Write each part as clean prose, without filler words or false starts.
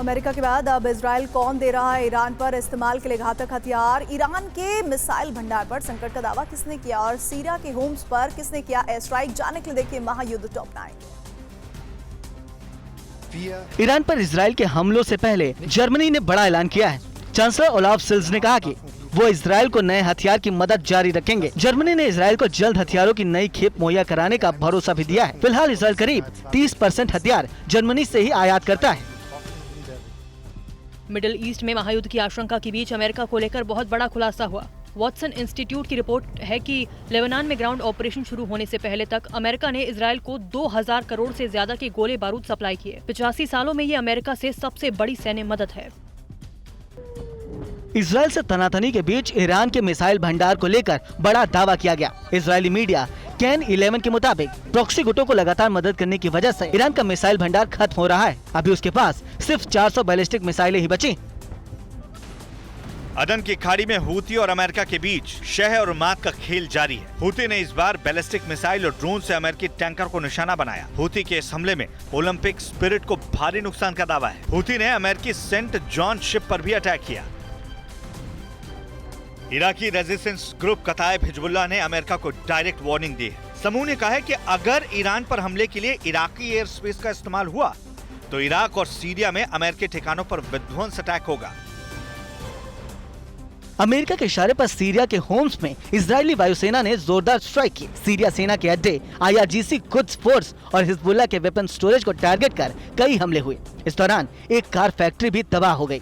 America के बाद अब इजराइल कौन दे रहा है ईरान पर इस्तेमाल के लिए घातक हथियार? ईरान के मिसाइल भंडार पर संकट का दावा किसने किया और सीरिया के होम्स पर किसने किया एयर स्ट्राइक? जानने के लिए देखिए महायुद्ध टॉप 9। ईरान पर इजराइल के हमलों से पहले जर्मनी ने बड़ा ऐलान किया है। चांसलर ओलाफ शोल्ज ने कहा कि वो इजराइल को नए हथियार की मदद जारी रखेंगे। जर्मनी ने इजराइल को जल्द हथियारों की नई खेप मुहैया कराने का भरोसा भी दिया है। फिलहाल इजराइल करीब 30% हथियार जर्मनी से ही आयात करता है। मिडिल ईस्ट में महायुद्ध की आशंका के बीच अमेरिका को लेकर बहुत बड़ा खुलासा हुआ। वॉटसन इंस्टीट्यूट की रिपोर्ट है कि लेबनान में ग्राउंड ऑपरेशन शुरू होने से पहले तक अमेरिका ने इजराइल को 2000 करोड़ से ज्यादा के गोले बारूद सप्लाई किए। 85 सालों में ये अमेरिका से सबसे बड़ी सैन्य मदद है। इजराइल से तनातनी के बीच ईरान के मिसाइल भंडार को लेकर बड़ा दावा किया गया। इजरायली मीडिया कैन 11 के मुताबिक प्रॉक्सी गुटों को लगातार मदद करने की वजह से ईरान का मिसाइल भंडार खत्म हो रहा है। अभी उसके पास सिर्फ 400 बैलिस्टिक मिसाइलें ही बची। अदन की खाड़ी में हूती और अमेरिका के बीच शह और मात का खेल जारी है। हूती ने इस बार बैलिस्टिक मिसाइल और ड्रोन से अमेरिकी टैंकर को निशाना बनाया। हूती के इस हमले में ओलंपिक स्पिरिट को भारी नुकसान का दावा है। हूती ने अमेरिकी सेंट जॉन शिप पर भी अटैक किया। इराकी रेजिस्टेंस ग्रुप कताइब हिजबुल्लाह ने अमेरिका को डायरेक्ट वार्निंग दी है। समूह ने कहा है कि अगर ईरान पर हमले के लिए इराकी एयर स्पेस का इस्तेमाल हुआ तो इराक और सीरिया में अमेरिकी ठिकानों पर विध्वंस अटैक होगा। अमेरिका के इशारे पर सीरिया के होम्स में इजरायली वायुसेना ने जोरदार स्ट्राइक की। सीरिया सेना के अड्डे, IRGC कुद्स फोर्स और हिजबुल्लाह के वेपन स्टोरेज को टारगेट कर कई हमले हुए। इस दौरान एक कार फैक्ट्री भी तबाह हो गई।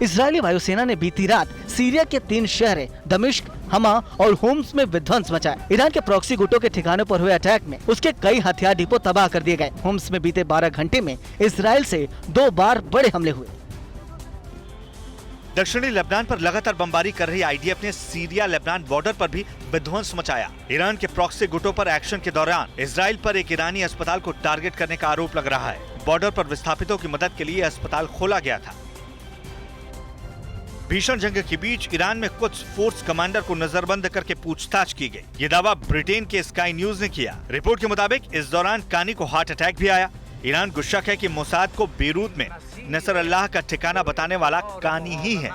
इजरायली वायुसेना ने बीती रात सीरिया के 3 शहर दमिश्क, हमा और होम्स में विध्वंस मचाया। ईरान के प्रॉक्सी गुटों के ठिकानों पर हुए अटैक में उसके कई हथियार डिपो तबाह कर दिए गए। होम्स में बीते 12 घंटे में इजराइल से 2 बार बड़े हमले हुए। दक्षिणी लेबनान पर लगातार बमबारी कर रही IDF ने सीरिया लेबनान बॉर्डर पर भी विध्वंस मचाया। ईरान के प्रॉक्सी गुटों पर एक्शन के दौरान इजराइल पर एक ईरानी अस्पताल को टारगेट करने का आरोप लग रहा है। बॉर्डर पर विस्थापितों की मदद के लिए अस्पताल खोला गया था। भीषण जंग के बीच ईरान में कुछ फोर्स कमांडर को नजरबंद करके पूछताछ की गई। ये दावा ब्रिटेन के स्काई न्यूज ने किया। रिपोर्ट के मुताबिक इस दौरान कानी को हार्ट अटैक भी आया। ईरान को शक है कि मोसाद को बेरूत में नसर अल्लाह का ठिकाना बताने वाला कानी ही है।